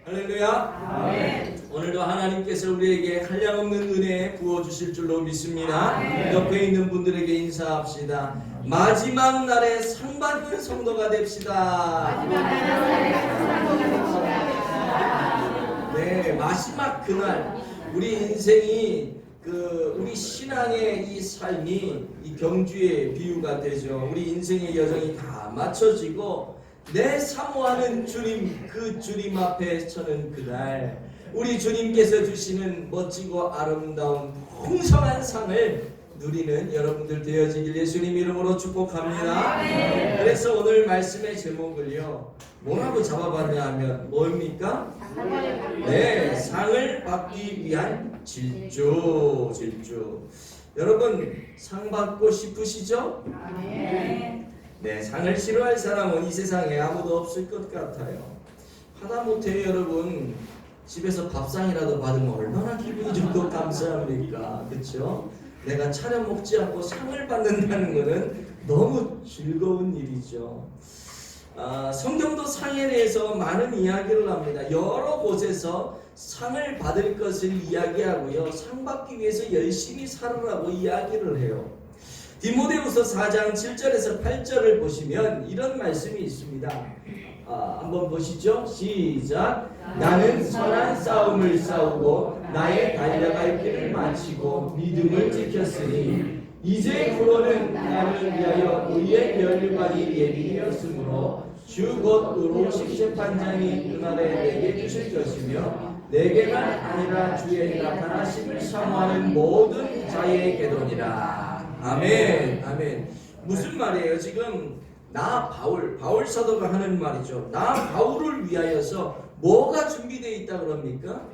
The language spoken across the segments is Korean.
할렐루야. 아멘. 오늘도 하나님께서 우리에게 한량없는 은혜 부어주실 줄로 믿습니다. 아멘. 옆에 있는 분들에게 인사합시다. 마지막 날에 상 받는 성도가 됩시다. 네, 마지막 그날 우리 인생이 우리 신앙의 이 삶이 이 경주의 비유가 되죠. 우리 인생의 여정이 다 맞춰지고 내 사모하는 주님, 그 주님 앞에 서는 그날 우리 주님께서 주시는 멋지고 아름다운 풍성한 상을 누리는 여러분들 되어지길 예수님 이름으로 축복합니다. 그래서 오늘 말씀의 제목을요, 뭐라고 잡아봤냐 하면 뭡니까? 네, 상을 받기 위한 질주. 여러분 상 받고 싶으시죠? 네, 상을 싫어할 사람은 이 세상에 아무도 없을 것 같아요. 하다못해 여러분 집에서 밥상이라도 받으면 얼마나 기분이 좋고 감사합니까? 그렇죠? 내가 차려 먹지 않고 상을 받는다는 것은 너무 즐거운 일이죠. 성경도 상에 대해서 많은 이야기를 합니다. 여러 곳에서 상을 받을 것을 이야기하고요, 상 받기 위해서 열심히 살으라고 이야기를 해요. 디모데후서 4장 7절에서 8절을 보시면 이런 말씀이 있습니다. 한번 보시죠. 시작. 나는 선한 싸움을 싸우고 나의 달려갈 길을 마치고 믿음을 지켰으니 이제 그로는 나를 위하여 의의 면류관이 예비되었으므로 주 곧 의로우신 재판장이 그날에 내게 주실 것이며 내게만 아니라 주의 나타나심을 사모하는 모든 자에게도니라. 아멘. 아멘. 무슨 말이에요? 지금 나 바울 사도가 하는 말이죠. 나 바울을 위하여서 뭐가 준비되어 있다 그럽니까?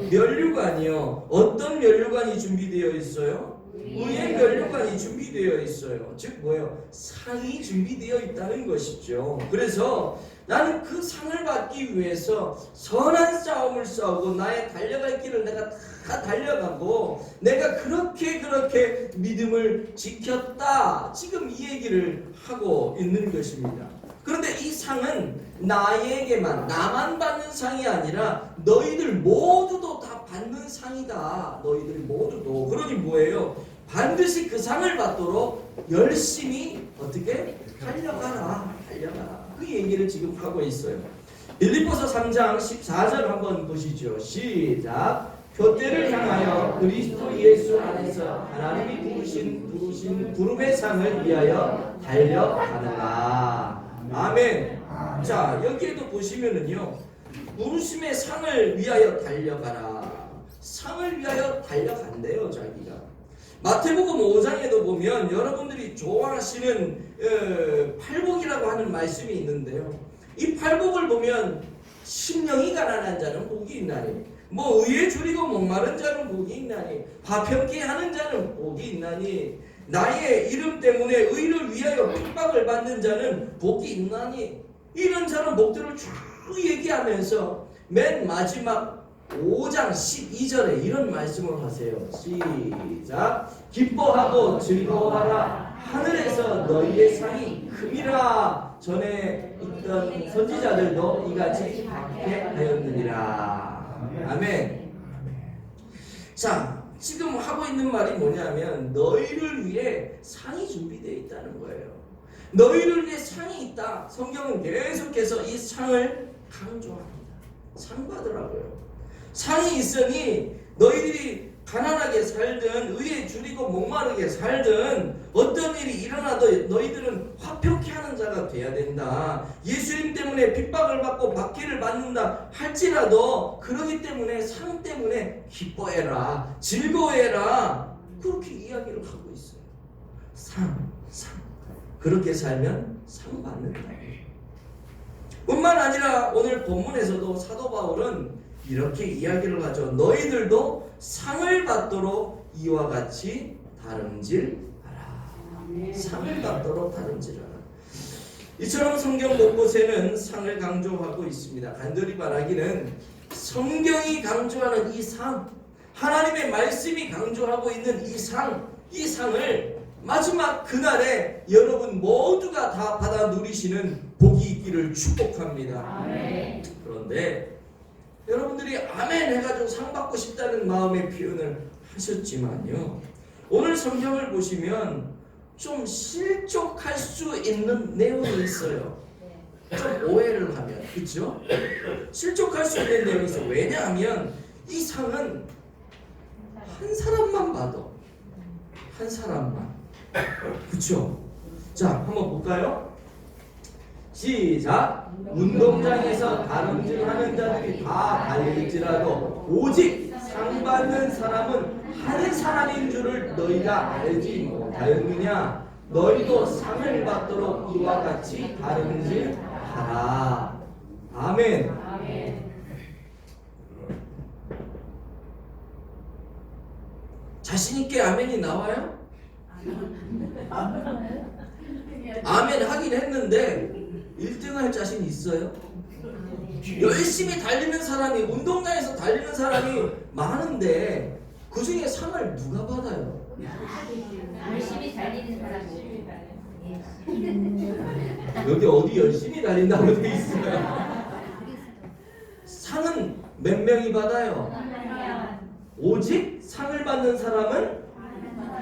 면류관이요. 어떤 면류관이 준비되어 있어요? 의의 면류관이 준비되어 있어요. 즉 뭐예요? 상이 준비되어 있다는 것이죠. 그래서 나는 그 상을 받기 위해서 선한 싸움을 싸우고 나의 달려갈 길을 내가 다 달려가고 내가 그렇게 믿음을 지켰다. 지금 이 얘기를 하고 있는 것입니다. 그런데 이 상은 나에게만, 나만 받는 상이 아니라 너희들 모두도 다 받는 상이다. 너희들 모두도. 그러니 뭐예요? 반드시 그 상을 받도록 열심히 어떻게? 달려가라. 그 얘기를 지금 하고 있어요. 빌립보서 3장 14절 한번 보시죠. 시작. 표대를 향하여 그리스도 예수 안에서 하나님이 부르신 부름의 상을 위하여 달려가느라. 아멘. 자, 여기에도 보시면은요, 부르심의 상을 위하여 달려가라. 상을 위하여 달려간대요, 자기가. 마태복음 5장에도 보면 여러분들이 좋아하시는 팔복이라고 하는 말씀이 있는데요. 이 팔복을 보면 심령이 가난한 자는 복이 있나니, 뭐 의에 줄이고 목마른 자는 복이 있나니, 화평케 하는 자는 복이 있나니, 나의 이름 때문에 의를 위하여 핍박을 받는 자는 복이 있나니, 이런 저런 복들을 쭉 얘기하면서 맨 마지막 5장 12절에 이런 말씀을 하세요. 시작. 기뻐하고 즐거워하라. 하늘에서 너희의 상이 큼이라. 전에 있던 선지자들도 이같이 받게 하였느니라. 아멘. 자, 지금 하고 있는 말이 뭐냐면 너희를 위해 상이 준비되어 있다는 거예요. 너희를 위해 상이 있다. 성경은 계속해서 이 상을 강조합니다. 상 받으라고요. 상이 있으니 너희들이 가난하게 살든 의에 줄이고 목마르게 살든 어떤 일이 일어나도 너희들은 화평케 하는 자가 돼야 된다. 예수님 때문에 핍박을 받고 박해를 받는다 할지라도 그러기 때문에 상 때문에 기뻐해라. 즐거워해라. 그렇게 이야기를 하고 있어요. 상. 그렇게 살면 상 받는다. 뿐만 아니라 오늘 본문에서도 사도 바울은 이렇게 이야기를 하죠. 너희들도 상을 받도록 이와 같이 다름질하라. 상을 받도록 다름질하라. 이처럼 성경 곳곳에는 상을 강조하고 있습니다. 간절히 바라기는 성경이 강조하는 이 상, 하나님의 말씀이 강조하고 있는 이 상을 마지막 그날에 여러분 모두가 다 받아 누리시는 복이 있기를 축복합니다. 아멘. 그런데 여러분들이 아멘 해가지고 상 받고 싶다는 마음의 표현을 하셨지만요, 오늘 성경을 보시면 좀 실족할 수 있는 내용이 있어요. 좀 오해를 하면, 그렇죠? 실족할 수 있는 내용이 있어요. 왜냐하면 이 상은 한 사람만 봐도, 한 사람만, 그렇죠? 자, 한번 볼까요? 시작. 운동장에서 다름질하는 자들이 다 달릴지라도 오직 상 받는 사람은 한 사람인 줄을 너희가 알지 못하였느냐? 너희도 상을 받도록 이와 같이 다름질하라. 아멘. 아멘. 자신 있게 아멘이 나와요? 아멘 하긴 했는데 1등 할 자신 있어요? 열심히 달리는 사람이, 운동장에서 달리는 사람이 많은데 그 중에 상을 누가 받아요? 열심히 달리는 사람. 여기 어디 열심히 달린다고 돼 있어요? 상은 몇 명이 받아요? 오직 상을 받는 사람은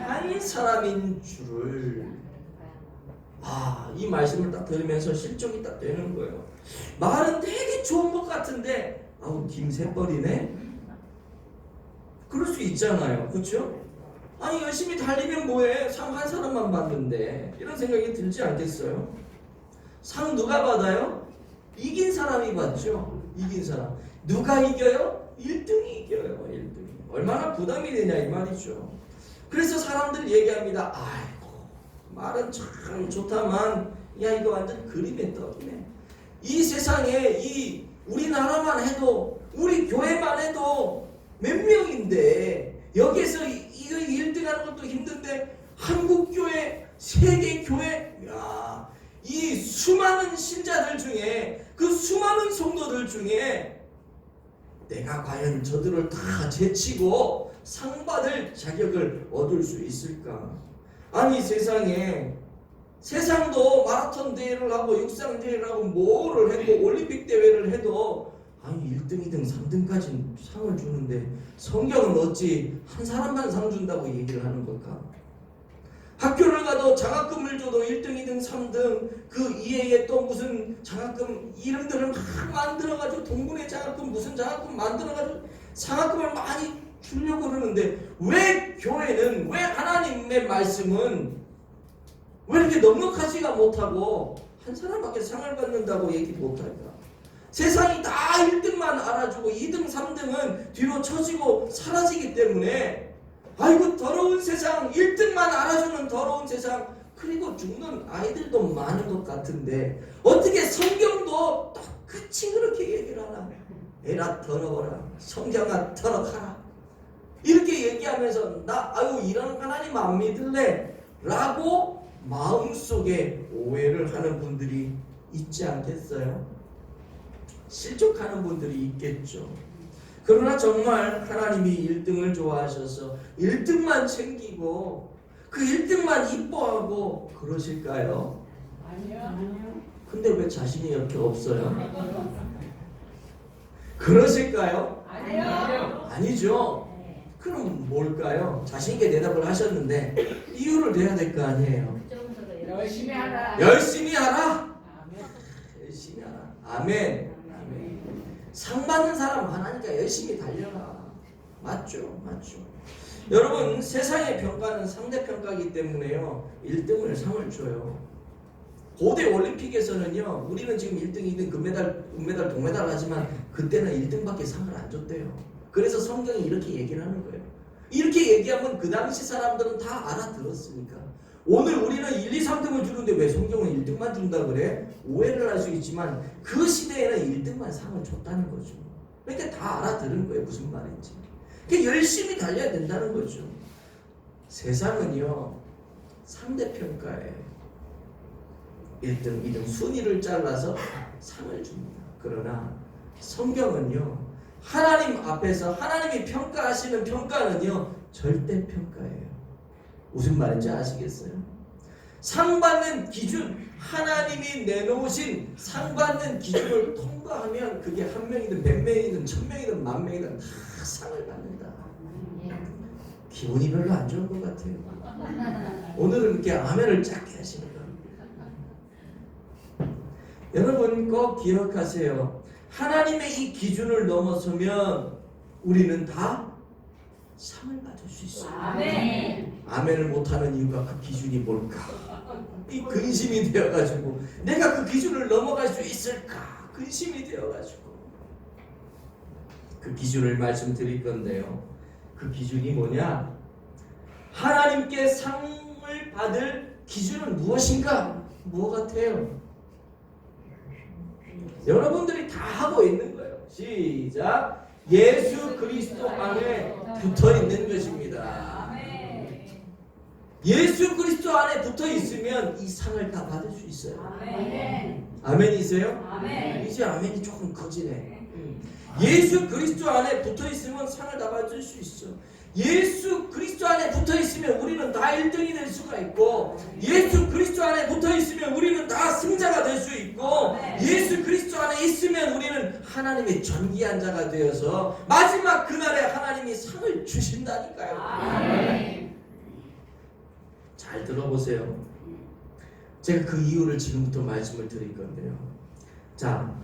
한 사람인 줄을. 이 말씀을 딱 들으면서 실족이 딱 되는 거예요. 말은 되게 좋은 것 같은데 김새벌이네? 그럴 수 있잖아요. 그렇죠? 아니 열심히 달리면 뭐해? 상 한 사람만 받는데, 이런 생각이 들지 않겠어요? 상 누가 받아요? 이긴 사람이 받죠. 이긴 사람. 누가 이겨요? 1등이 이겨요. 1등이. 얼마나 부담이 되냐 이 말이죠. 그래서 사람들 얘기합니다. 아이고 말은 참 좋다만 야 이거 완전 그림의 떡이네. 이 세상에 이 우리나라만 해도, 우리 교회만 해도 몇 명인데 여기에서 이거 1등 하는 것도 힘든데 한국교회, 세계교회, 야, 이 수많은 신자들 중에, 그 수많은 성도들 중에 내가 과연 저들을 다 제치고 상 받을 자격을 얻을 수 있을까? 아니 세상도 마라톤 대회를 하고 육상 대회를 하고 뭐를 해도 올림픽 대회를 해도 1등, 2등, 3등까지 상을 주는데 성경은 어찌 한 사람만 상 준다고 얘기를 하는 걸까? 학교를 가도 장학금을 줘도 1등, 2등, 3등 그 이외에 또 무슨 장학금 이름들을 막 만들어가지고 동문회 장학금 무슨 장학금 만들어가지고 장학금을 많이 주려고 그러는데 왜 교회는, 왜 하나님의 말씀은 왜 이렇게 넉넉하지가 못하고 한 사람밖에 상을 받는다고 얘기 못할까? 세상이 다 1등만 알아주고 2등, 3등은 뒤로 처지고 사라지기 때문에 아이고 더러운 세상, 1등만 알아주는 더러운 세상, 그리고 죽는 아이들도 많은 것 같은데 어떻게 성경도 똑같이 그렇게 얘기를 하나? 에라 더러워라, 성경아 더러워라, 이렇게 얘기하면서 이런 하나님 안 믿을래 라고 마음속에 오해를 하는 분들이 있지 않겠어요? 실족하는 분들이 있겠죠. 그러나 정말 하나님이 1등을 좋아하셔서 1등만 챙기고 그 1등만 이뻐하고 그러실까요? 아니요. 근데 왜 자신이 이렇게 없어요? 그러실까요? 아니요. 아니죠. 그럼 뭘까요? 자신있게 대답을 하셨는데 이유를 대야 될 거 아니에요. 열심히 하라. 열심히 하라. 열심히 하라. 아멘. 상 받는 사람 하나니까 열심히 달려라. 맞죠? 여러분 세상의 평가는 상대평가이기 때문에요 1등을 상을 줘요. 고대 올림픽에서는요 우리는 지금 1등, 2등, 금메달, 동메달 하지만 그때는 1등밖에 상을 안 줬대요. 그래서 성경이 이렇게 얘기를 하는 거예요. 이렇게 얘기하면 그 당시 사람들은 다 알아들었으니까. 오늘 우리는 1, 2, 3등을 주는데 왜 성경은 1등만 준다 그래? 오해를 할 수 있지만 그 시대에는 1등만 상을 줬다는 거죠. 그러니까 다 알아들은 거예요 무슨 말인지. 그러니까 열심히 달려야 된다는 거죠. 세상은요 상대평가에 1등, 2등 순위를 잘라서 상을 줍니다. 그러나 성경은요 하나님 앞에서 하나님이 평가하시는 평가는요 절대 평가예요. 무슨 말인지 아시겠어요? 상 받는 기준, 하나님이 내놓으신 상 받는 기준을 통과하면 그게 한 명이든 몇 명이든 천 명이든 만 명이든 다 상을 받는다. 기분이 별로 안 좋은 것 같아요. 오늘은 이렇게 아멘을 작게 하시는 거예요. 여러분 꼭 기억하세요. 하나님의 이 기준을 넘어서면 우리는 다 상을 받을 수 있어요. 아멘. 아멘을 못하는 이유가 그 기준이 뭘까? 이 근심이 되어가지고 내가 그 기준을 넘어갈 수 있을까? 근심이 되어가지고 그 기준을 말씀드릴 건데요. 그 기준이 뭐냐? 하나님께 상을 받을 기준은 무엇인가? 뭐 같아요? 여러분들이 다 하고 있는 거예요. 시작. 예수 그리스도 안에 붙어 있는 것입니다. 예수 그리스도 안에 붙어 있으면 이 상을 다 받을 수 있어요. 아멘이세요? 아멘. 이제 아멘이 조금 커지네. 예수 그리스도 안에 붙어 있으면 상을 다 받을 수 있어. 예수 그리스도 안에 붙어 있으면 우리는 다 1등이 될 수가 있고, 예수 그리스도 안에 붙어 있으면 우리는 다 승자가 될 수 있고, 예수 그리스도 안에 있으면 우리는 하나님의 존귀한 자가 되어서 마지막 그날에 하나님이 상을 주신다니까요. 아멘. 잘 들어보세요. 제가 그 이유를 지금부터 말씀을 드릴 건데요. 자,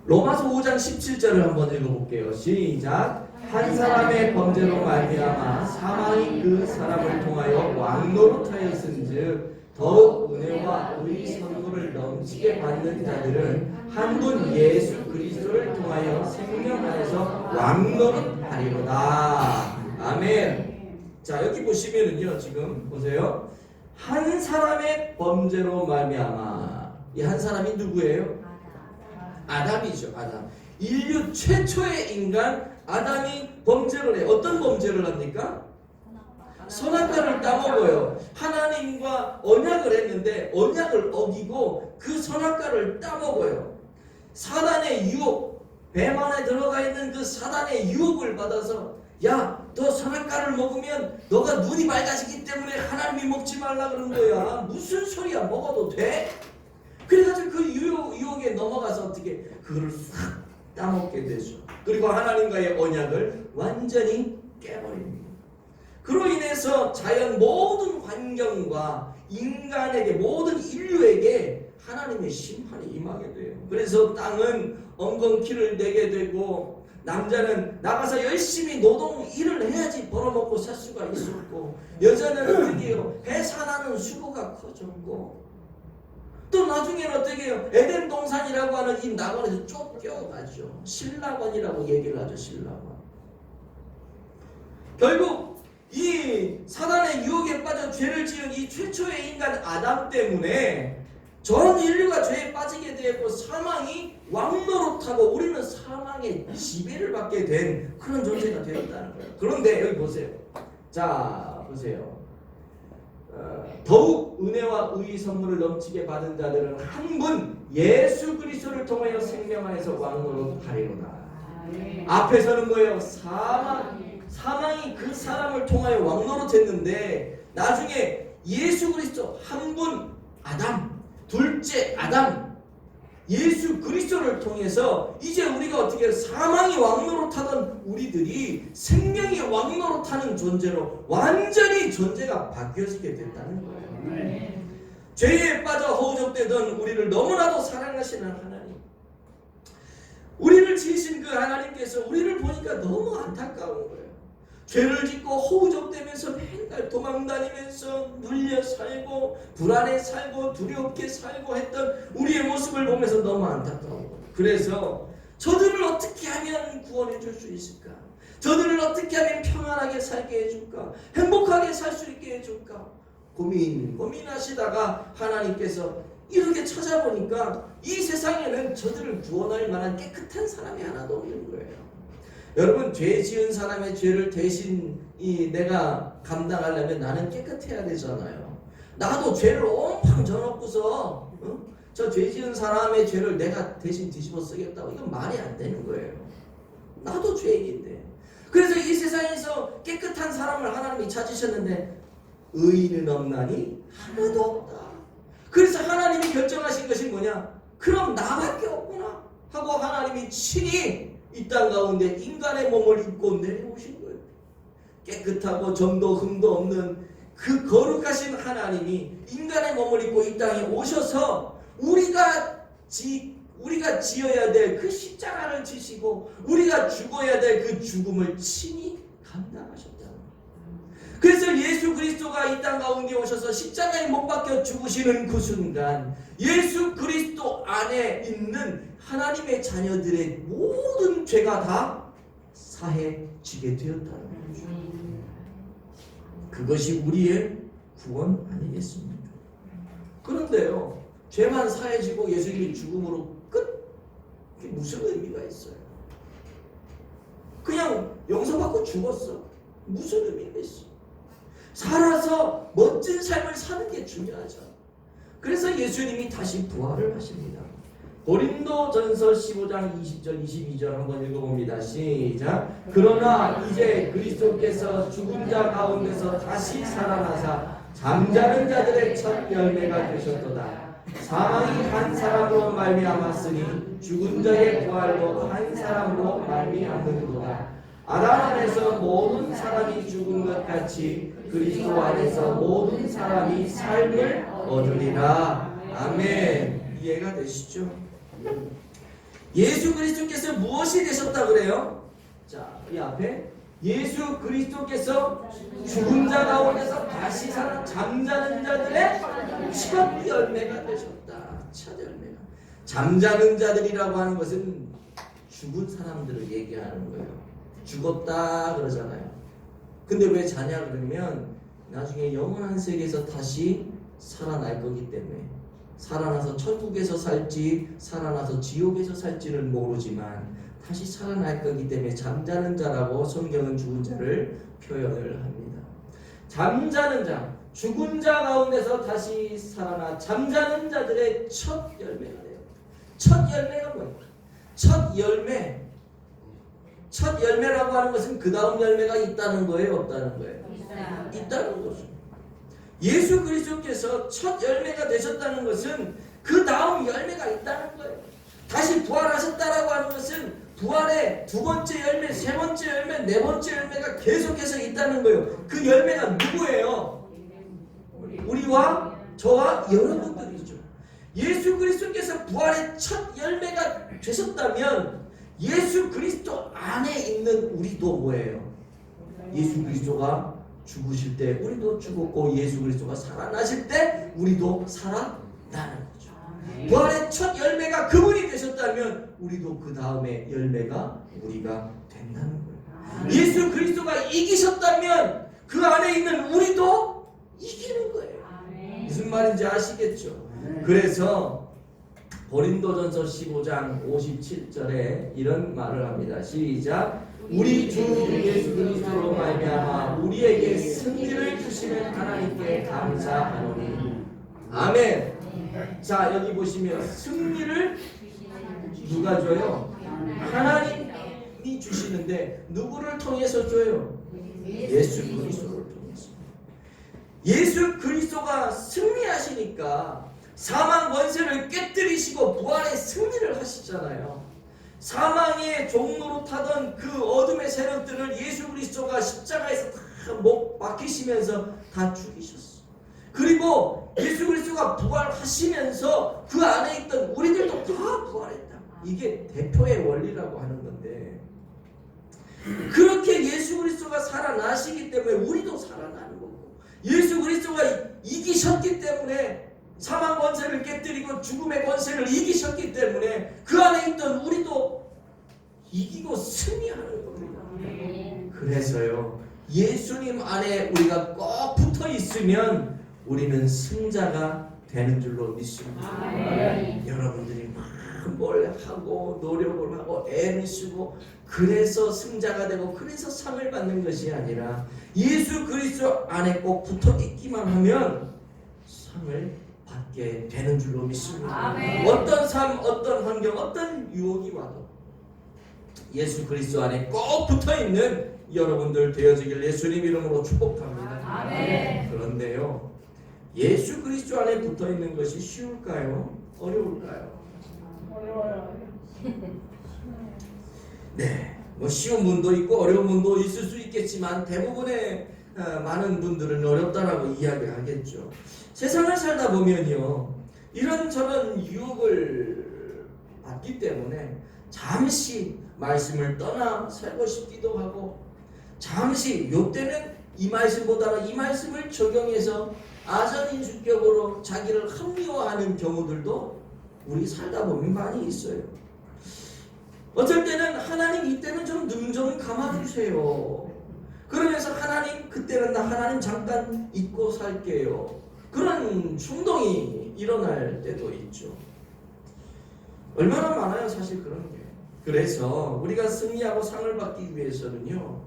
로마서 5장 17절을 한번 읽어볼게요. 시작. 한 사람의 범죄로 말미암아 사망이 그 사람을 통하여 왕노릇하였은즉 더욱 은혜와 의의 선물을 넘치게 받는 자들은 한 분 예수 그리스도를 통하여 생명 안에서 왕노릇하리로다. 아멘. 자, 여기 보시면은요, 지금 보세요. 한 사람의 범죄로 말미암아. 이 한 사람이 누구예요? 아담이죠. 아담. 인류 최초의 인간 아담이 범죄를 해요. 어떤 범죄를 합니까? 선악과를 따먹어요. 하나님과 언약을 했는데 언약을 어기고 그 선악과를 따먹어요. 사단의 유혹, 뱀 안에 들어가 있는 그 사단의 유혹을 받아서, 야, 너 선악과를 먹으면 너가 눈이 밝아지기 때문에 하나님이 먹지 말라 그런 거야. 무슨 소리야? 먹어도 돼? 그래가지고 그 유혹에 넘어가서 어떻게 그거를 싹 따먹게 되죠. 그리고 하나님과의 언약을 완전히 깨버립니다. 그로 인해서 자연 모든 환경과 인간에게, 모든 인류에게 하나님의 심판이 임하게 돼요. 그래서 땅은 엉겅퀴를 내게 되고, 남자는 나가서 열심히 노동 일을 해야지 벌어먹고 살 수가 있었고, 여자는 어떻게 해요? 해산하는 수고가 커졌고, 또 나중에는 어떻게 해요? 에덴 동산이라고 하는 이 낙원에서 쫓겨가죠. 신락원이라고 얘기를 하죠. 신락원. 결국 이 사단의 유혹에 빠져 죄를 지은 이 최초의 인간 아담 때문에 전 인류가 죄에 빠지게 되었고, 사망이 왕노릇하고 우리는 사망의 지배를 받게 된 그런 존재가 되었다는 거예요. 그런데 여기 보세요. 자, 보세요. 더욱 은혜와 의의 선물을 넘치게 받은 자들은 한 분 예수 그리스도를 통하여 생명 안에서 왕노릇하리로다. 앞에서는 뭐예요? 사망이 그 사람을 통하여 왕노릇했는데, 나중에 예수 그리스도 한 분 아담, 둘째 아담, 예수 그리스도를 통해서 이제 우리가 어떻게 사망이 왕노릇하던 우리들이 생명이 왕노릇하는 존재로 완전히 존재가 바뀌어지게 됐다는 거예요. 죄에 빠져 허우적대던 우리를 너무나도 사랑하시는 하나님, 우리를 지으신 그 하나님께서 우리를 보니까 너무 안타까운 거예요. 죄를 짓고 허우적대면서 맨날 도망다니면서 눌려 살고 불안해 살고 두렵게 살고 했던 우리의 모습을 보면서 너무 안타까운 거예요. 그래서 저들을 어떻게 하면 구원해 줄 수 있을까? 저들을 어떻게 하면 평안하게 살게 해줄까? 행복하게 살 수 있게 해줄까? 고민하시다가 하나님께서 이렇게 찾아보니까 이 세상에는 저들을 구원할 만한 깨끗한 사람이 하나도 없는 거예요. 여러분, 죄 지은 사람의 죄를 대신 내가 감당하려면 나는 깨끗해야 되잖아요. 나도 죄를 옴팡 져놓고서 저 죄 지은 사람의 죄를 내가 대신 뒤집어 쓰겠다고, 이건 말이 안 되는 거예요. 나도 죄인인데. 그래서 이 세상에서 깨끗한 사람을 하나님이 찾으셨는데 의인은 없나니 하나도 없다. 그래서 하나님이 결정하신 것이 뭐냐? 그럼 나밖에 없구나 하고 하나님이 친히 이 땅 가운데 인간의 몸을 입고 내려오신 거예요. 깨끗하고 점도 흠도 없는 그 거룩하신 하나님이 인간의 몸을 입고 이 땅에 오셔서 우리가 지어야 될 그 십자가를 지시고 우리가 죽어야 될 그 죽음을 친히 감당하셨다. 그래서 예수 그리스도가 이 땅 가운데 오셔서 십자가에 못 박혀 죽으시는 그 순간 예수 그리스도 안에 있는 하나님의 자녀들의 모든 죄가 다 사해지게 되었다는 거죠. 그것이 우리의 구원 아니겠습니까? 그런데요, 죄만 사해지고 예수님이 죽음으로 끝? 그게 무슨 의미가 있어요? 그냥 용서받고 죽었어. 무슨 의미가 있어? 살아서 멋진 삶을 사는 게 중요하죠. 그래서 예수님이 다시 부활을 하십니다. 고린도전서 15장 20절 22절 한번 읽어봅니다. 시작. 그러나 이제 그리스도께서 죽은 자 가운데서 다시 살아나사 잠자는 자들의 첫 열매가 되셨도다. 사망이 한 사람으로 말미암았으니 죽은 자의 부활도 한 사람으로 말미암는도다. 아담 안에서 모든 사람이 죽은 것 같이 그리스도 안에서 모든 사람이 삶을 얻으리라. 아멘. 이해가 되시죠? 예수 그리스도께서 무엇이 되셨다 그래요? 자, 이 앞에 예수 그리스도께서 죽은 자 가운데서 다시 사는 잠자는 자들의 첫 열매가 되셨다. 첫 열매가. 잠자는 자들이라고 하는 것은 죽은 사람들을 얘기하는 거예요. 죽었다 그러잖아요. 근데 왜 자냐 그러면 나중에 영원한 세계에서 다시 살아날 거기 때문에 살아나서 천국에서 살지 살아나서 지옥에서 살지는 모르지만 다시 살아날 거기 때문에 잠자는 자라고 성경은 죽은 자를 표현을 합니다. 잠자는 자, 죽은 자 가운데서 다시 살아나 잠자는 자들의 첫 열매가 돼요. 첫 열매가 뭐예요? 첫 열매. 첫 열매라고 하는 것은 그 다음 열매가 있다는 거예요, 없다는 거예요? 있다는 거죠. 예수 그리스도께서 첫 열매가 되셨다는 것은 그 다음 열매가 있다는 거예요. 다시 부활하셨다라고 하는 것은 부활의 두 번째 열매, 세 번째 열매, 네 번째 열매가 계속해서 있다는 거예요. 그 열매가 누구예요? 우리와 저와 여러분들이죠. 예수 그리스도께서 부활의 첫 열매가 되셨다면 예수 그리스도 안에 있는 우리도 뭐예요? 예수 그리스도가 죽으실 때 우리도 죽었고 예수 그리스도가 살아나실 때 우리도 살아나는 거죠. 부활의 첫 열매가 그분이 되셨다면 우리도 그 다음에 열매가 우리가 된다는 거예요. 예수 그리스도가 이기셨다면 그 안에 있는 우리도 이기는 거예요. 무슨 말인지 아시겠죠? 그래서 고린도전서 15장 57절에 이런 말을 합니다. 시작. 우리 주 예수 그리스도로 말미암아 우리에게 승리를 주시는 하나님께 감사하노니. 아멘. 자, 여기 보시면 승리를 누가 줘요? 하나님이 주시는데 누구를 통해서 줘요? 예수 그리스도를 통해서. 예수 그리스도가 승리하시니까 사망 권세를 깨뜨리시고 부활의 승리를 하시잖아요. 사망의 종로로 타던 그 어둠의 세력들을 예수 그리스도가 십자가에서 다 못 박히시면서 다 죽이셨어. 그리고 예수 그리스도가 부활하시면서 그 안에 있던 우리들도 다 부활했다. 이게 대표의 원리라고 하는 건데, 그렇게 예수 그리스도가 살아나시기 때문에 우리도 살아나는 거고, 예수 그리스도가 이기셨기 때문에 사망 권세를 깨뜨리고 죽음의 권세를 이기셨기 때문에 그 안에 있던 우리도 이기고 승리하는 겁니다. 그래서요, 예수님 안에 우리가 꼭 붙어 있으면 우리는 승자가 되는 줄로 믿습니다. 여러분들이 막 뭘 하고 노력을 하고 애를 쓰고 그래서 승자가 되고 그래서 상을 받는 것이 아니라 예수 그리스도 안에 꼭 붙어 있기만 하면 상을 받게 되는 줄로 믿습니다. 어떤 삶, 어떤 환경, 어떤 유혹이 와도 예수 그리스도 안에 꼭 붙어있는 여러분들 되어지길 예수님 이름으로 축복합니다. 아멘. 그런데요, 예수 그리스도 안에 붙어있는 것이 쉬울까요? 어려울까요? 어려워요. 네, 뭐 쉬운 분도 있고 어려운 분도 있을 수 있겠지만 대부분의 많은 분들은 어렵다라고 이야기하겠죠. 세상을 살다 보면요, 이런저런 유혹을 받기 때문에 잠시 말씀을 떠나 살고 싶기도 하고, 잠시 요때는 이 말씀보다는 이 말씀을 적용해서 아전인수격으로 자기를 합리화하는 경우들도 우리 살다 보면 많이 있어요. 어쩔 때는 하나님 이때는 좀 눈 좀 감아주세요. 그러면서 하나님 그때는 나 하나님 잠깐 잊고 살게요. 그런 충동이 일어날 때도 있죠. 얼마나 많아요 사실 그런 게. 그래서 우리가 승리하고 상을 받기 위해서는요,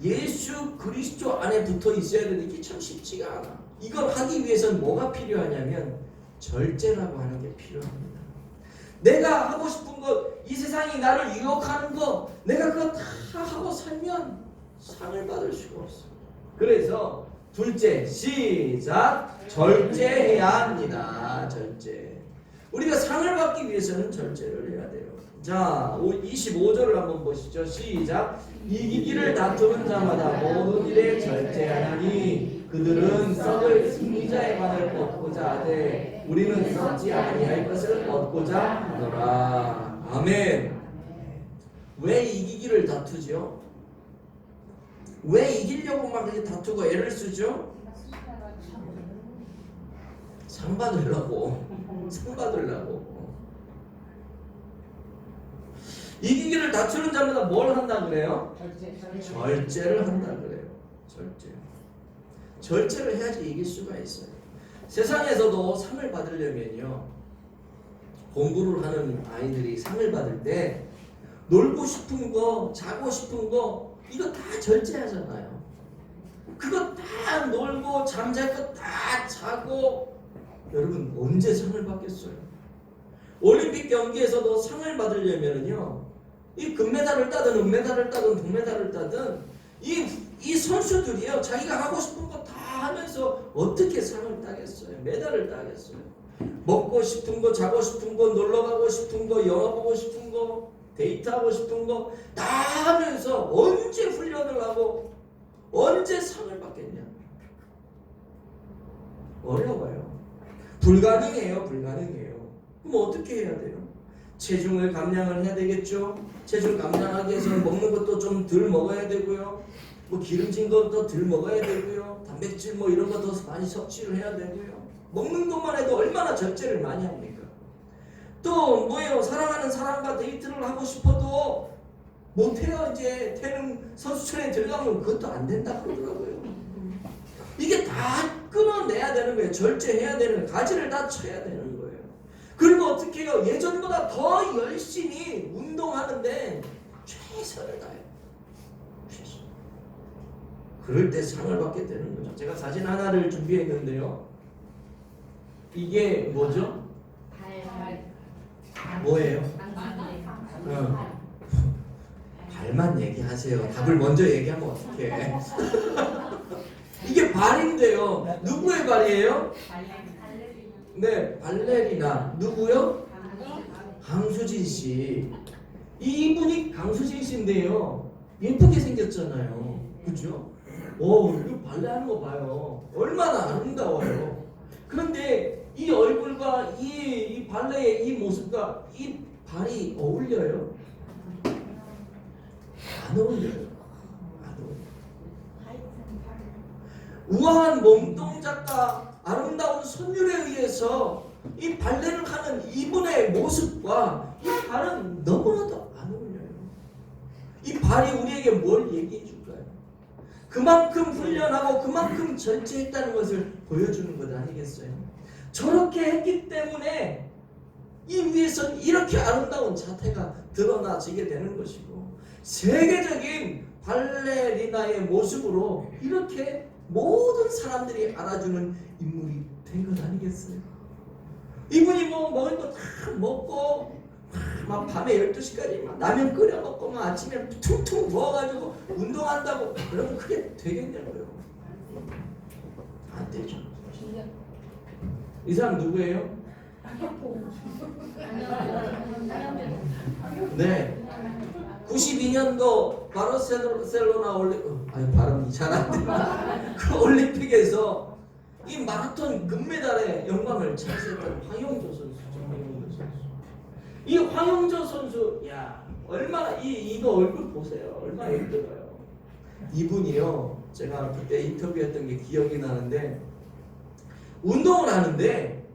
예수 그리스도 안에 붙어 있어야 되는 게 참 쉽지가 않아. 이걸 하기 위해서는 뭐가 필요하냐면 절제라고 하는 게 필요합니다. 내가 하고 싶은 것, 이 세상이 나를 유혹하는 것, 내가 그거 다 하고 살면 상을 받을 수가 없어. 그래서 둘째, 시작. 절제해야 합니다. 절제. 우리가 상을 받기 위해서는 절제를 해야 돼요. 자, 25절을 한번 보시죠. 시작. 이기기를 다투는 자마다 모든 일에 절제하나니 그들은 썩을 승리자의 관을 얻고자 하되 우리는 썩지 아니할 것을 얻고자 하노라. 아멘. 왜 이기기를 다투죠? 왜 이기려고 막 이렇게 다투고 애를 쓰죠? 상 받으려고. 상 받으려고. 이기기를 다투는 자마다 뭘 한다 그래요? 절제를 한다 그래요. 절제. 절제를 해야지 이길 수가 있어요. 세상에서도 상을 받으려면요, 공부를 하는 아이들이 상을 받을 때 놀고 싶은 거, 자고 싶은 거 이거 다 절제하잖아요. 그거 다 놀고 잠잘 거 다 자고, 여러분 언제 상을 받겠어요? 올림픽 경기에서도 상을 받으려면요, 이 금메달을 따든 은메달을 따든 동메달을 따든 이 선수들이요, 자기가 하고 싶은 거 다 하면서 어떻게 상을 따겠어요? 메달을 따겠어요? 먹고 싶은 거, 자고 싶은 거, 놀러 가고 싶은 거, 영화 보고 싶은 거, 데이트하고 싶은 거 다 하면서 언제 훈련을 하고 언제 상을 받겠냐? 어려워요. 불가능해요. 불가능해요. 그럼 어떻게 해야 돼요? 체중을 감량을 해야 되겠죠? 체중 감량하기 위해서는 먹는 것도 좀 덜 먹어야 되고요. 뭐 기름진 것도 덜 먹어야 되고요. 단백질 뭐 이런 거 더 많이 섭취를 해야 되고요. 먹는 것만 해도 얼마나 절제를 많이 합니까? 또 뭐예요? 사랑하는 사람과 데이트를 하고 싶어도 못해요. 이제 태릉 선수촌에 들어가면 그것도 안 된다 그러더라고요. 이게 다 끊어내야 되는 거예요. 절제해야 되는 거예요. 가지를 다 쳐야 되는 거예요. 그리고 어떻게 해요? 예전보다 더 열심히 운동하는데 최선을 다해요. 최선. 그럴 때 상을 받게 되는 거죠. 제가 사진 하나를 준비했는데요. 이게 뭐죠? 뭐예요? 발만 얘기하세요. 답을 먼저 얘기하면 어떡해. 이게 발인데요. 누구의 발이에요? 네, 발레리나. 누구요? 강수진 씨. 이분이 강수진 씨인데요. 예쁘게 생겼잖아요. 그죠? 오, 이거 발레 하는 거 봐요. 얼마나 아름다워요. 그런데 이 얼굴과 이 발레의 이 모습과 이 발이 어울려요? 안 어울려요. 안 어울려요. 우아한 몸동작과 아름다운 선율에 의해서 이 발레를 하는 이분의 모습과 이 발은 너무나도 안 어울려요. 이 발이 우리에게 뭘 얘기해 줄까요? 그만큼 훈련하고 그만큼 절제했다는 것을 보여주는 것 아니겠어요? 저렇게 했기 때문에 이 위에서는 이렇게 아름다운 자태가 드러나지게 되는 것이고, 세계적인 발레리나의 모습으로 이렇게 모든 사람들이 알아주는 인물이 된 것 아니겠어요? 이분이 뭐 먹을 거 다 먹고 막 밤에 12시까지 막 라면 끓여 먹고 막 아침에 퉁퉁 부어가지고 운동한다고 그러면 그게 되겠냐고요. 안 되죠. 이 사람 누구예요? 네. 92년도 바르셀로나 발음이 잘 안 돼. 그 올림픽에서 이 마라톤 금메달의 영광을 차지했던 황영조 선수죠. 황영조 선수. 이 황영조 선수, 야 얼마나 이거 얼굴 보세요. 얼마나 힘들어요. 이분이요. 제가 그때 인터뷰했던 게 기억이 나는데 운동을 하는데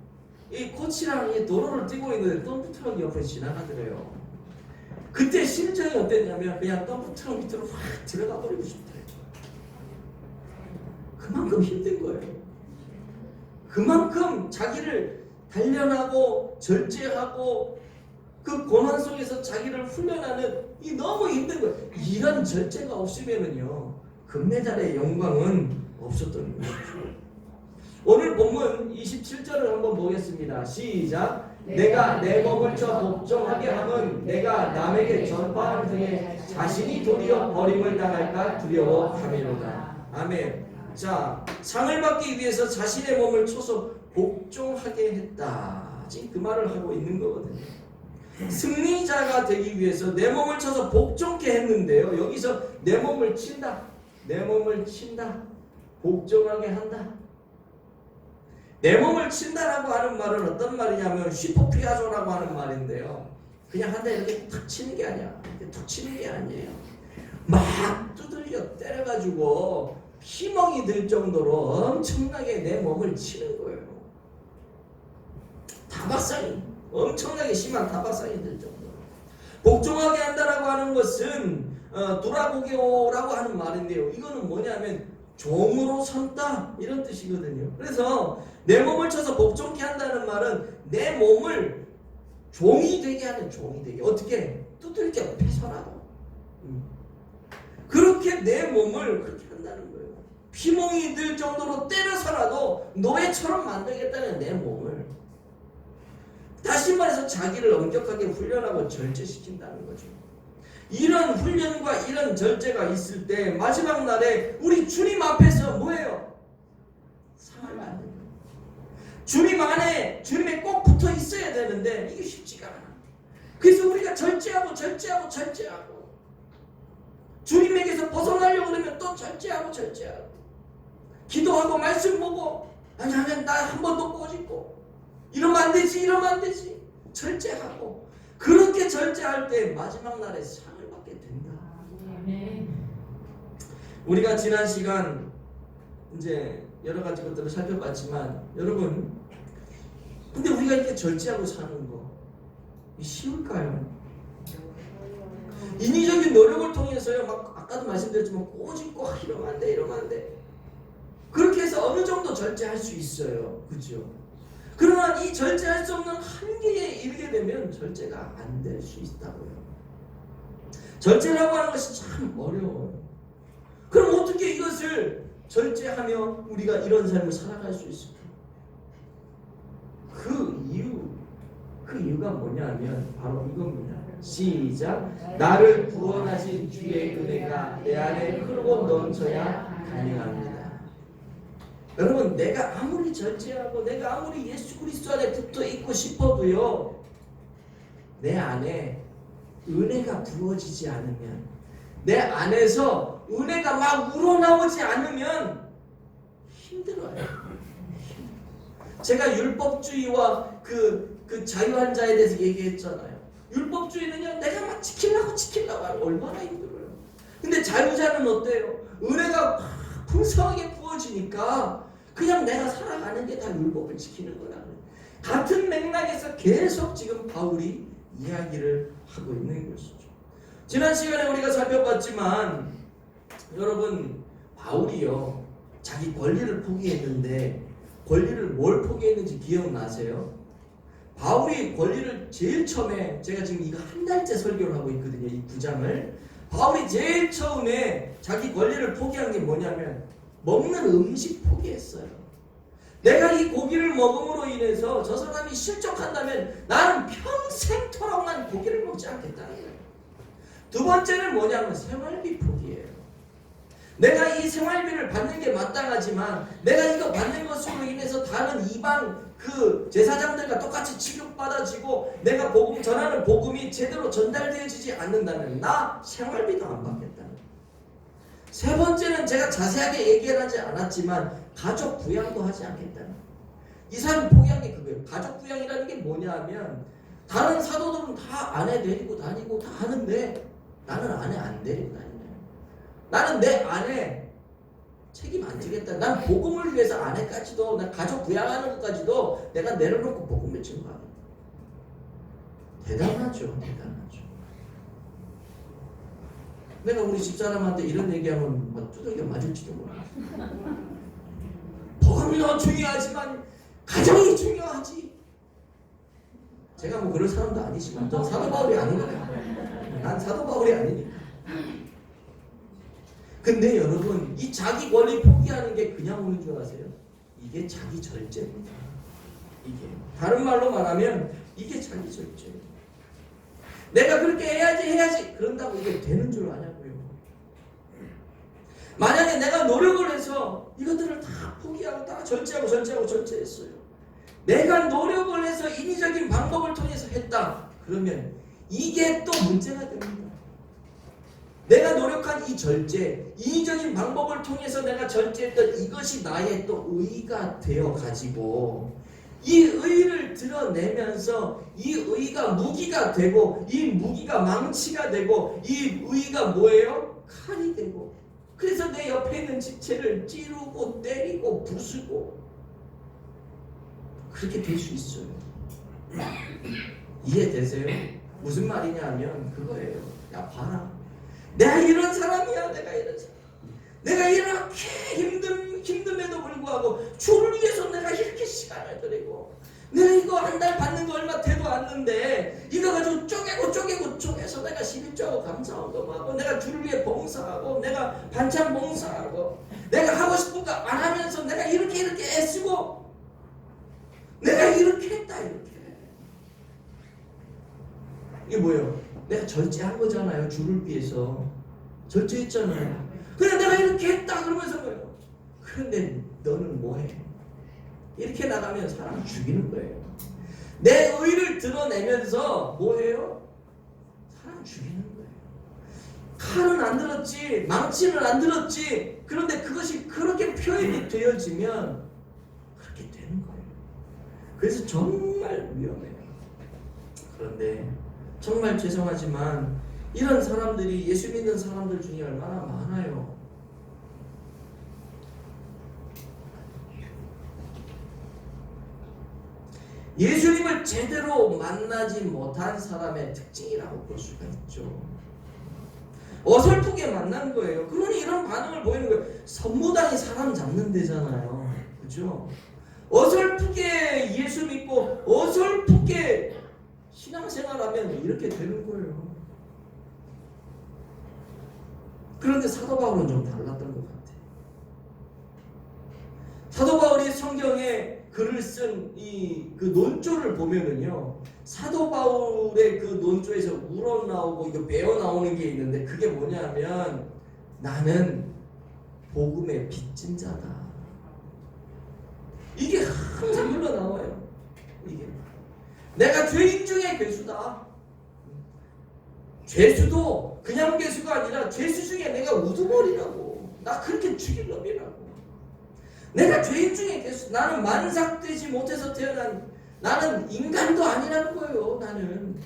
이 코치랑 이 도로를 뛰고 있는데 덤프트럭 옆에 지나가더래요. 그때 심정이 어땠냐면 그냥 덤프트럭 밑으로 확 들어가 버리고 싶더래요. 그만큼 힘든 거예요. 그만큼 자기를 단련하고 절제하고 그 고난 속에서 자기를 훈련하는 이 너무 힘든 거예요. 이런 절제가 없으면은요 금메달의 영광은 없었던 거예요. 오늘 본문 27절을 한번 보겠습니다. 시작. 내가 내 몸을 쳐 복종하게 함은 내가 남에게 전파하는 등에 자신이 도리어 버림을 당할까 두려워함이로다. 아멘. 자, 상을 받기 위해서 자신의 몸을 쳐서 복종하게 했다. 지금 그 말을 하고 있는 거거든요. 승리자가 되기 위해서 내 몸을 쳐서 복종케 했는데요. 여기서 내 몸을 친다. 내 몸을 친다. 복종하게 한다. 내 몸을 친다라고 하는 말은 어떤 말이냐면 슈퍼피아조라고 하는 말인데요. 그냥 한 대 이렇게 탁 치는 게 아니야. 이렇게 툭 치는 게 아니에요. 막 두들겨 때려가지고 피멍이 들 정도로 엄청나게 내 몸을 치는 거예요. 타박상이 엄청나게 심한 타박상이 들 정도로. 복종하게 한다라고 하는 것은 두라고게오라고 하는 말인데요. 이거는 뭐냐면 종으로 삼다 이런 뜻이거든요. 그래서 내 몸을 쳐서 복종케 한다는 말은 내 몸을 종이 되게 하는, 종이 되게 어떻게 두들겨 패서라도 그렇게 내 몸을 그렇게 한다는 거예요. 피멍이 들 정도로 때려서라도 노예처럼 만들겠다는 내 몸을, 다시 말해서 자기를 엄격하게 훈련하고 절제시킨다는 거죠. 이런 훈련과 이런 절제가 있을 때 마지막 날에 우리 주님 앞에서 뭐예요? 상을 받는 거예요. 주님 안에, 주님에 꼭 붙어 있어야 되는데 이게 쉽지가 않아. 그래서 우리가 절제하고 주님에게서 벗어나려고 그러면 또 절제하고 기도하고 말씀 보고 아니 하면 나 한 번 더 꼬집고 이러면 안 되지 절제하고 그렇게 절제할 때 마지막 날에 상을 받게 된다. 우리가 지난 시간 이제 여러 가지 것들을 살펴봤지만 여러분, 근데 우리가 이렇게 절제하고 사는 거 쉬울까요? 인위적인 노력을 통해서요, 막 아까도 말씀드렸지만 꼬집고 이러면 안 돼. 그렇게 해서 어느 정도 절제할 수 있어요, 그렇죠? 그러나 이 절제할 수 없는 한계에 이르게 되면 절제가 안 될 수 있다고요. 절제라고 하는 것이 참 어려워요. 그럼 어떻게 이것을 절제하며 우리가 이런 삶을 살아갈 수 있을까? 그 이유가 뭐냐면 바로 이겁니다. 시작. 나를 구원하신 주의 은혜가 내 안에 흐르고 넘쳐야 가능합니다. 여러분, 내가 아무리 절제하고 내가 아무리 예수 그리스도 안에 붙어 있고 싶어도요, 내 안에 은혜가 부어지지 않으면, 내 안에서 은혜가 막 우러나오지 않으면 힘들어요. 제가 율법주의와 그 자유한 자에 대해서 얘기했잖아요. 율법주의는요, 내가 막 지키려고 하면 얼마나 힘들어요. 근데 자유자는 어때요? 은혜가 풍성하게 부어지니까 그냥 내가 살아가는 게 다 율법을 지키는 거라. 같은 맥락에서 계속 지금 바울이 이야기를 하고 있는 것이죠. 지난 시간에 우리가 살펴봤지만 여러분, 바울이요, 자기 권리를 포기했는데 권리를 뭘 포기했는지 기억나세요? 바울이 권리를 제일 처음에, 제가 지금 이거 한 달째 설교를 하고 있거든요, 이 9장을. 바울이 제일 처음에 자기 권리를 포기한 게 뭐냐면 먹는 음식 포기했어요. 내가 이 고기를 먹음으로 인해서 저 사람이 실족한다면 나는 평생토록 난 고기를 먹지 않겠다는 거예요. 두 번째는 뭐냐면 생활비 포기예요. 내가 이 생활비를 받는 게 마땅하지만 내가 이거 받는 것으로 인해서 다른 이방 그 제사장들과 똑같이 취급받아지고 내가 복음 전하는 복음이 제대로 전달되어지지 않는다면 나 생활비도 안 받겠다는 거예요. 세 번째는 제가 자세하게 얘기를 하지 않았지만 가족 부양도 하지 않겠다는 거예요. 이 사람이 포기한 게 그거예요. 가족 부양이라는 게 뭐냐 하면 다른 사도들은 다 아내 데리고 다니고 다 하는데 나는 아내 안 데리고 다니네. 나는 내 아내 책임 안 지겠다. 난 복음을 위해서 아내까지도 난 가족 부양하는 것까지도 내가 내려놓고 복음을 증거하겠다. 대단하죠. 대단하죠. 내가 우리 집사람한테 이런 얘기하면 막 두들겨 맞을지도 몰라. 복음도 중요하지만 가정이 중요하지. 제가 뭐 그럴 사람도 아니지만 전 사도 바울이 아니니까. 난 사도 바울이 아니니까. 근데 여러분 이 자기 권리 포기하는 게 그냥 오는 줄 아세요? 이게 자기 절제입니다. 이게 다른 말로 말하면 이게 자기 절제예요. 내가 그렇게 해야지 그런다고 이게 되는 줄 아냐고요. 만약에 내가 노력을 해서 이것들을 다 포기하고 다 절제했어요. 내가 노력을 해서 인위적인 방법을 통해서 했다. 그러면 이게 또 문제가 됩니다. 내가 노력한 이 절제, 인위적인 방법을 통해서 내가 절제했던 이것이 나의 또 의가 되어 가지고 이 의를 드러내면서 이 의가 무기가 되고 이 무기가 망치가 되고 이 의가 뭐예요? 칼이 되고 그래서 내 옆에 있는 지체를 찌르고 때리고 부수고 그렇게 될 수 있어요. 이해되세요? 무슨 말이냐 하면 그거예요. 야 봐라. 내가 이런 사람이야. 내가 이렇게 힘듦에도 불구하고 주를 위해서 내가 이렇게 시간을 들이고 내가 이거 한 달 받는 거 얼마 되도 않는데 이거 가지고 쪼개서 내가 11조하고 감사헌금하고 내가 주를 위해 봉사하고 내가 반찬 봉사하고 내가 하고 싶은 거 안 하면서 내가 이렇게 애쓰고 내가 이렇게 했다. 이게 뭐예요? 내가 절제한 거잖아요. 주를 위해서 절제했잖아요. 그냥 내가 이렇게 했다 그러면서 뭐예요? 그런데 너는 뭐해? 이렇게 나가면 사람 죽이는 거예요. 내 의를 드러내면서 뭐해요? 사람 죽이는 거예요. 칼은 안 들었지, 망치는 안 들었지. 그런데 그것이 그렇게 표현이 되어지면 그렇게 되는 거예요. 그래서 정말 위험해요. 그런데 정말 죄송하지만 이런 사람들이 예수 믿는 사람들 중에 얼마나 많아요. 예수님을 제대로 만나지 못한 사람의 특징이라고 볼 수가 있죠. 어설프게 만난 거예요. 그러니 이런 반응을 보이는 거예요. 선무당이 사람 잡는 데잖아요. 그죠? 어설프게 예수 믿고 어설프게 신앙생활하면 이렇게 되는 거예요. 그런데 사도 바울은 좀 달랐던 것 같아요. 사도 바울이 성경에 글을 쓴 이 그 논조를 보면은요, 사도 바울의 그 논조에서 우러나오고 이거 배어 나오는 게 있는데 그게 뭐냐면 나는 복음의 빚진 자다. 이게 항상 흘러나와요. 이게 내가 죄인 중에 괴수다. 죄수도 그냥 괴수가 아니라 죄수 중에 내가 우두머리라고. 나 그렇게 죽일 놈이라고. 내가 죄인 중에 괴수. 나는 만삭되지 못해서 태어난 나는 인간도 아니라는 거예요. 나는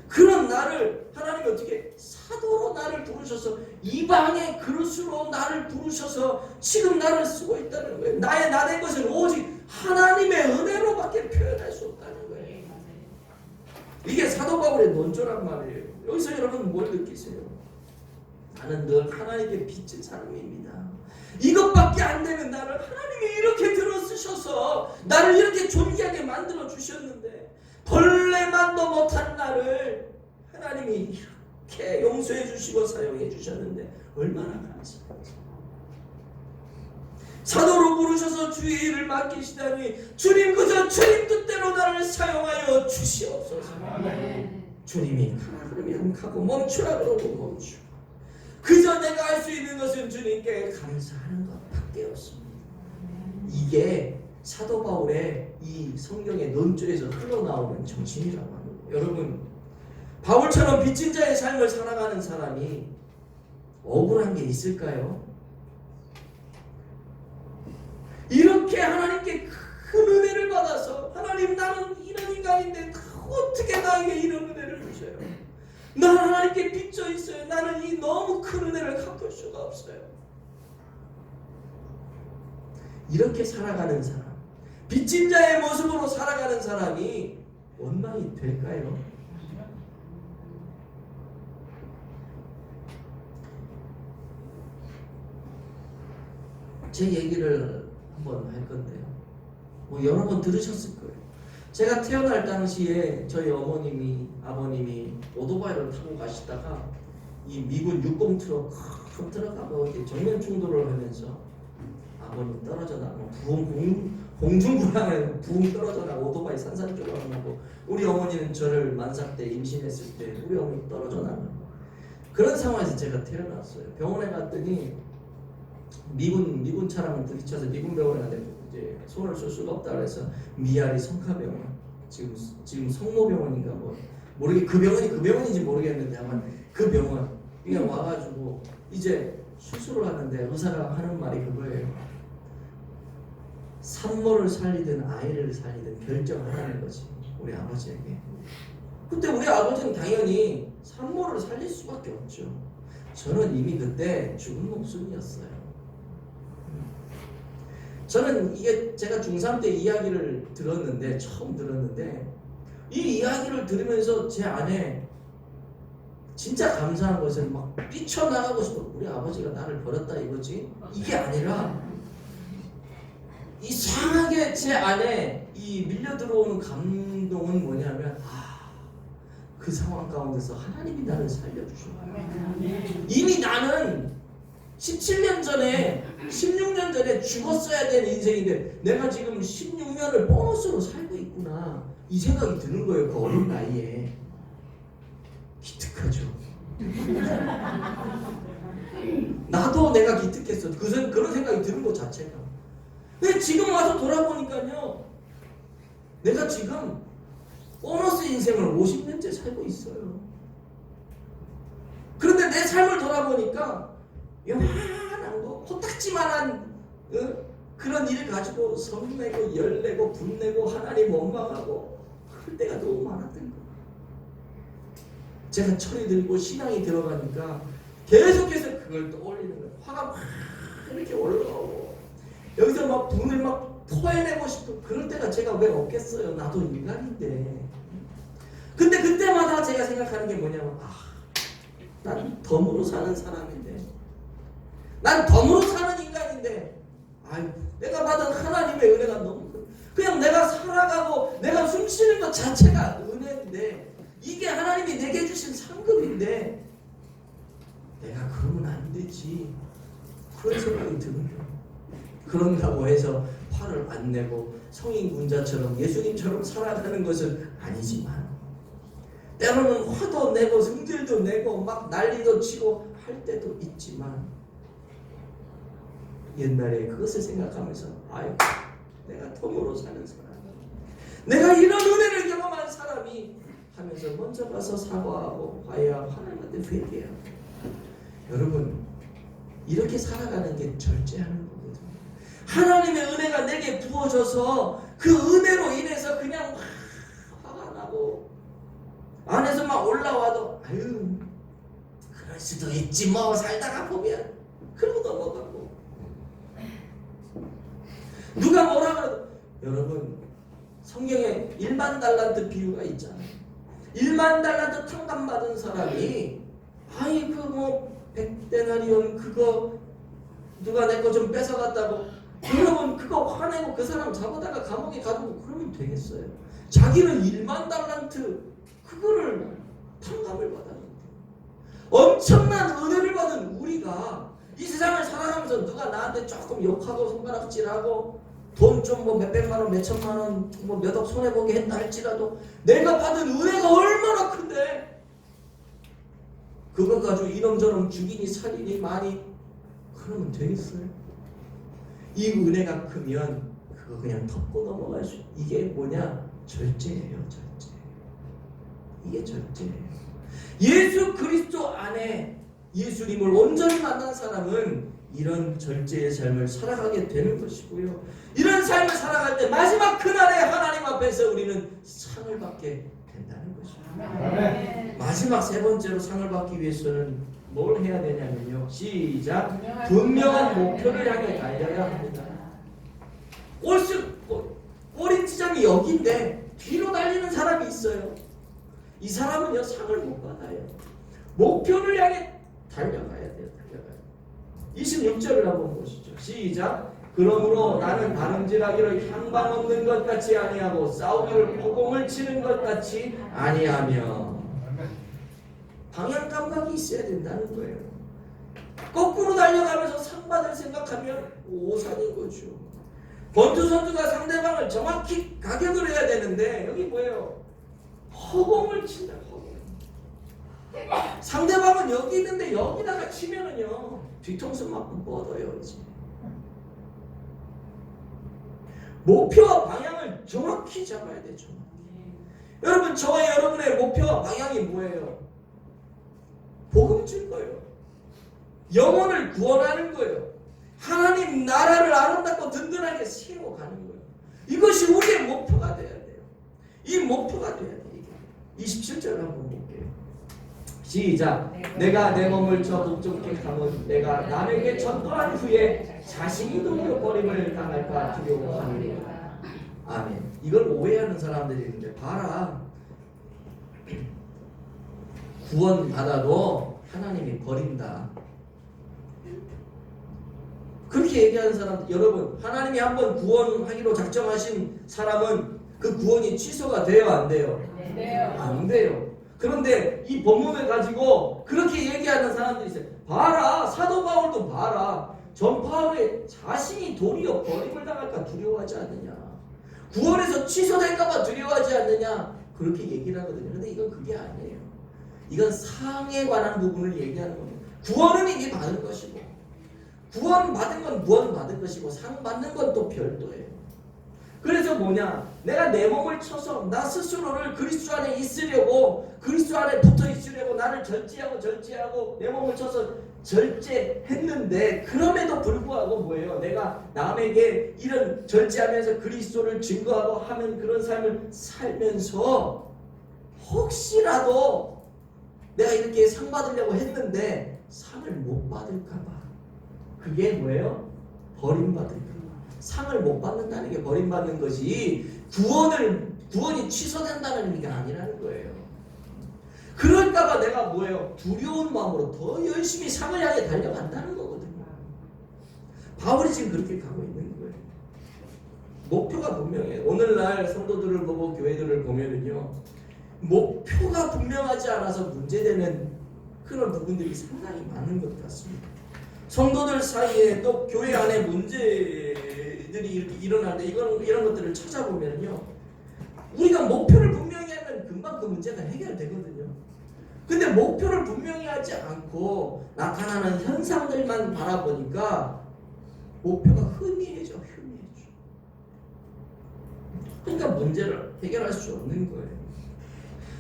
그런 나를 하나님이 어떻게 사도로 나를 부르셔서 이방의 그릇으로 나를 부르셔서 지금 나를 쓰고 있다는 거예요. 나의 나된 것은 오직 하나님의 은혜로밖에 표현할 수 없다는 거예요. 이게 사도 바울의 논조란 말이에요. 여기서 여러분 뭘 느끼세요? 나는 늘 하나님께 빚진 사람입니다. 이것밖에 안 되는 나를 하나님이 이렇게 들어쓰셔서 나를 이렇게 존귀하게 만들어 주셨는데 벌레만도 못한 나를 하나님이 이렇게 용서해 주시고 사용해 주셨는데 얼마나 감사한지. 사도로 부르셔서 주의 일을 맡기시다니 주님 그저 주님 뜻대로 나를 사용하여 주시옵소서. 주님이 가라 그러면 가고 멈추라 그러고 멈추고 그저 내가 할 수 있는 것은 주님께 감사하는 것밖에 없습니다. 이게 사도 바울의 이 성경의 논조에서 흘러나오는 정신이라고 합니다. 여러분, 바울처럼 빚진 자의 삶을 살아가는 사람이 억울한 게 있을까요? 이렇게 하나님께 큰 은혜를 받아서 하나님 나는 이런 인간인데 어떻게 나에게 이런 은혜를 주셔요? 나는 하나님께 빚져 있어요. 나는 이 너무 큰 은혜를 갚을 수가 없어요. 이렇게 살아가는 사람, 빚진 자의 모습으로 살아가는 사람이 원망이 될까요? 제 얘기를 한번 할 건데요. 여러 번 들으셨을 거예요. 제가 태어날 당시에 저희 어머님이 아버님이 오토바이를 타고 가시다가 이 미군 육공 트럭 큰 트럭하고 이렇게 정면 충돌을 하면서 아버님 떨어져 나고 공중부양에 붕 떨어져 나고 오토바이 산산조각 나고 우리 어머니는 저를 만삭 때 임신했을 때 우리 어머니 떨어져 나고 그런 상황에서 제가 태어났어요. 병원에 갔더니 미군 차량을 부딪혀서 미군 병원에 갔는데 이제 손을 쓸 수가 없다 그래서 미아리 성카병원 지금 성모병원인가 뭐 모르게 그 병원인지 모르겠는데 아마 그 병원 그냥 와가지고 이제 수술을 하는데 의사가 하는 말이 그거예요. 산모를 살리든 아이를 살리든 결정하라는 거지 우리 아버지에게. 그때 우리 아버지는 당연히 산모를 살릴 수밖에 없죠. 저는 이미 그때 죽은 목숨이었어요. 저는 이게 제가 중3 때 이야기를 처음 들었는데 이 이야기를 들으면서 제 안에 진짜 감사한 것은 막 뛰쳐나가고 싶어. 우리 아버지가 나를 버렸다 이거지? 이게 아니라 이상하게 제 안에 이 밀려 들어오는 감동은 뭐냐면 그 상황 가운데서 하나님이 나를 살려주셔. 이미 나는 17년 전에 16년 전에 죽었어야 되는 인생인데 내가 지금 16년을 보너스로 살고 있구나 이 생각이 드는 거예요. 그 어린 나이에. 기특하죠. 나도 내가 기특했어. 그런 생각이 드는 것 자체가. 근데 지금 와서 돌아보니까요 내가 지금 보너스 인생을 50년째 살고 있어요. 그런데 내 삶을 돌아보니까 요만한 거 코딱지만한 그런 일을 가지고 성내고 열내고 분내고 하나님 원망하고 그럴 때가 너무 많았던 거예요. 제가 철이 들고 신앙이 들어가니까 계속해서 그걸 떠올리는 거예요. 화가 막 이렇게 올라오고 여기서 막 분을 막 토해내고 싶고 그럴 때가 제가 왜 없겠어요. 나도 인간인데. 근데 그때마다 제가 생각하는 게 뭐냐면 난 덤으로 사는 사람인데 난 덤으로 사는 인간인데 내가 받은 하나님의 은혜가 너무 그냥 내가 살아가고 내가 숨쉬는 것 자체가 은혜인데 이게 하나님이 내게 주신 상급인데 내가 그러면 안 되지 그런 생각이 드는 거예요. 그런다고 해서 화를 안 내고 성인 군자처럼 예수님처럼 살아가는 것은 아니지만 때로는 화도 내고 승질도 내고 막 난리도 치고 할 때도 있지만 옛날에 그것을 생각하면서 내가 덤으로 사는 사람 내가 이런 은혜를 경험한 사람이 하면서 먼저 가서 사과하고 하나님한테 회개하고 여러분 이렇게 살아가는 게 절제하는 거거든요. 하나님의 은혜가 내게 부어져서 그 은혜로 인해서 그냥 막 화가 나고 안에서 막 올라와도 그럴 수도 있지 뭐 살다가 보면 그러고 넘어가고 누가 뭐라 그래도 여러분 성경에 1만 달란트 비유가 있잖아요. 1만 달란트 탕감받은 사람이 그 100데나리온 그거 누가 내 거 좀 뺏어갔다고 여러분 그거 화내고 그 사람 잡아다가 감옥에 가두고 그러면 되겠어요? 자기는 1만 달란트 그거를 탕감을 받았는데 엄청난 은혜를 받은 우리가 이 세상을 살아가면서 누가 나한테 조금 욕하고 손가락질하고 돈 좀 뭐 몇백만 원, 몇천만 원, 뭐 몇 억 손해보게 했다 할지라도 내가 받은 은혜가 얼마나 큰데 그거 가지고 이놈저놈 죽이니 살이니 많이 그러면 되겠어요? 이 은혜가 크면 그거 그냥 덮고 넘어갈 수 이게 뭐냐? 절제예요. 절제. 이게 절제예요. 예수 그리스도 안에 예수님을 온전히 만난 사람은 이런 절제의 삶을 살아가게 되는 것이고요. 이런 삶을 살아갈 때 마지막 그날에 하나님 앞에서 우리는 상을 받게 된다는 것입니다. 마지막 세 번째로 상을 받기 위해서는 뭘 해야 되냐면요. 시작. 분명한 목표를 향해 달려야 합니다. 꼬리 지점이 여기인데 뒤로 달리는 사람이 있어요. 이 사람은요 상을 못 받아요. 목표를 향해 달려가야 돼요. 26절을 한번 보시죠. 시작. 그러므로 나는 다름질하기를 향방 없는 것 같이 아니하고 싸우기를 포공을 치는 것 같이 아니하며 방향 감각이 있어야 된다는 거예요. 거꾸로 달려가면서 상 받을 생각하면 오산인 거죠. 권투 선수가 상대방을 정확히 가격을 해야 되는데 여기 뭐예요? 허공을 친다. 허공. 상대방은 여기 있는데 여기다가 치면은요 뒤통수 맞고 뻗어요. 이제 목표와 방향을 정확히 잡아야 되죠. 여러분 저와 여러분의 목표와 방향이 뭐예요? 복음 줄 거예요. 영혼을 구원하는 거예요. 하나님 나라를 아름답고 든든하게 세워가는 거예요. 이것이 우리의 목표가 돼야 돼요. 이 목표가 돼야 돼요. 이게 27절 한번 볼게요. 시작. 내가 내 몸을 저 목적게 하면 내가 남에게 전도한 후에 자신이 돌려버림을 당할까 두려워하느니라. 아멘. 이걸 오해하는 사람들이 있는데 봐라. 구원 받아도 하나님이 버린다. 그렇게 얘기하는 사람, 여러분 하나님이 한번 구원하기로 작정하신 사람은 그 구원이 취소가 돼요, 안 돼요? 안 돼요. 그런데 이 본문을 가지고 그렇게 얘기하는 사람들이 있어요. 봐라, 사도 바울도 봐라. 전 바울의 자신이 도리어 버림을 당할까 두려워하지 않느냐. 구원에서 취소될까봐 두려워하지 않느냐. 그렇게 얘기를 하거든요. 그런데 이건 그게 아니에요. 이건 상에 관한 부분을 얘기하는 겁니다. 구원은 이미 받은 것이고 구원 받은 건 구원 받은 것이고 상 받는 건 또 별도예요. 그래서 뭐냐? 내가 내 몸을 쳐서 나 스스로를 그리스도 안에 있으려고 그리스도 안에 붙어 있으려고 나를 절제하고 내 몸을 쳐서 절제했는데 그럼에도 불구하고 뭐예요? 내가 남에게 이런 절제하면서 그리스도를 증거하고 하는 그런 삶을 살면서 혹시라도 내가 이렇게 상 받으려고 했는데 상을 못 받을까봐 그게 뭐예요? 버림받을까. 상을 못 받는다는 게 버림받는 것이 구원이 취소된다는 의미가 아니라는 거예요. 그럴까봐 내가 뭐예요? 두려운 마음으로 더 열심히 상을 향해 달려간다는 거거든요. 바울이 지금 그렇게 가고 있는 거예요. 목표가 분명해요. 오늘날 성도들을 보고 교회들을 보면은요, 목표가 분명하지 않아서 문제되는 그런 부분들이 상당히 많은 것 같습니다. 성도들 사이에 또 교회 안에 문제들이 이렇게 일어날 때 이런 것들을 찾아보면요, 우리가 목표를 분명히 하면 금방 그 문제가 해결되거든요. 근데 목표를 분명히 하지 않고 나타나는 현상들만 바라보니까 목표가 희미해져. 그러니까 문제를 해결할 수 없는 거예요.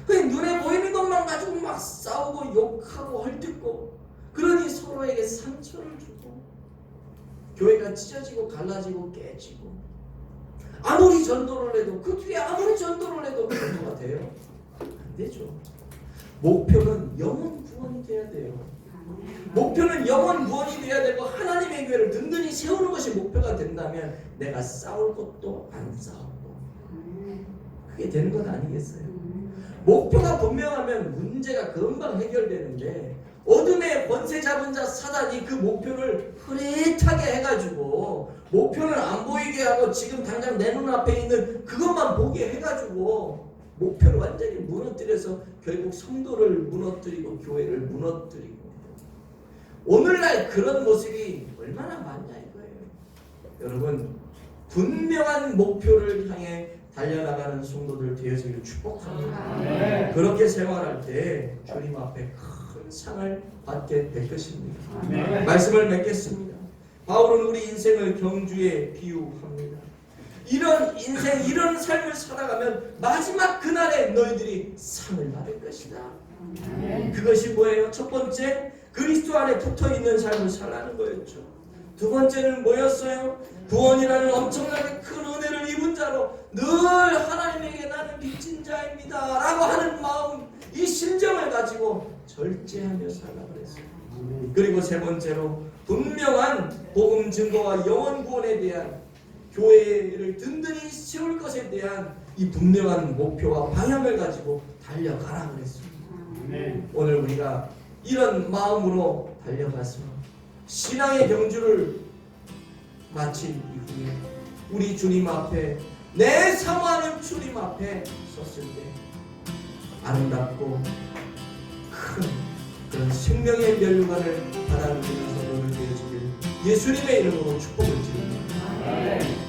그냥 눈에 보이는 것만 가지고 막 싸우고 욕하고 헐뜯고 그러니 서로에게 상처를 주고 교회가 찢어지고 갈라지고 깨지고 아무리 전도를 해도 그 뒤에 아무리 전도를 해도 전도가 돼요? 안 되죠. 목표는 영혼 구원이 돼야 돼요. 목표는 영혼 구원이 돼야 되고 하나님의 교회를 든든히 세우는 것이 목표가 된다면 내가 싸울 것도 안 싸우고 그게 되는 건 아니겠어요? 목표가 분명하면 문제가 금방 해결되는데 어둠의 권세 잡은 자 사단이 그 목표를 흐릿하게 해가지고 목표는 안 보이게 하고 지금 당장 내 눈앞에 있는 그것만 보게 해가지고 목표를 완전히 무너뜨려서 결국 성도를 무너뜨리고 교회를 무너뜨리고 오늘날 그런 모습이 얼마나 많냐 이거예요. 여러분, 분명한 목표를 향해 달려나가는 성도들 되어지기를 축복합니다. 그렇게 생활할 때 주님 앞에 큰 상을 받게 될 것입니다. 말씀을 맺겠습니다. 바울은 우리 인생을 경주에 비유합니다. 이런 인생, 이런 삶을 살아가면 마지막 그날에 너희들이 상을 받을 것이다. 그것이 뭐예요? 첫 번째, 그리스도 안에 붙어있는 삶을 살라는 거였죠. 두 번째는 뭐였어요? 구원이라는 엄청나게 큰 은혜를 입은 자로 늘 하나님에게 나는 빚진 자입니다 라고 하는 마음, 이 심정을 가지고 절제하며 살라고 그랬어요. 그리고 세 번째로 분명한 복음 증거와 영혼 구원에 대한, 교회를 든든히 세울 것에 대한 이 분명한 목표와 방향을 가지고 달려가라 그랬습니다. 오늘 우리가 이런 마음으로 달려가서 신앙의 경주를 마친 이후에 우리 주님 앞에, 내 사모하는 주님 앞에 섰을 때 아름답고 큰 그런 생명의 면류관을 받아들이는 성도들 되어지길 예수님의 이름으로 축복을 드립니다.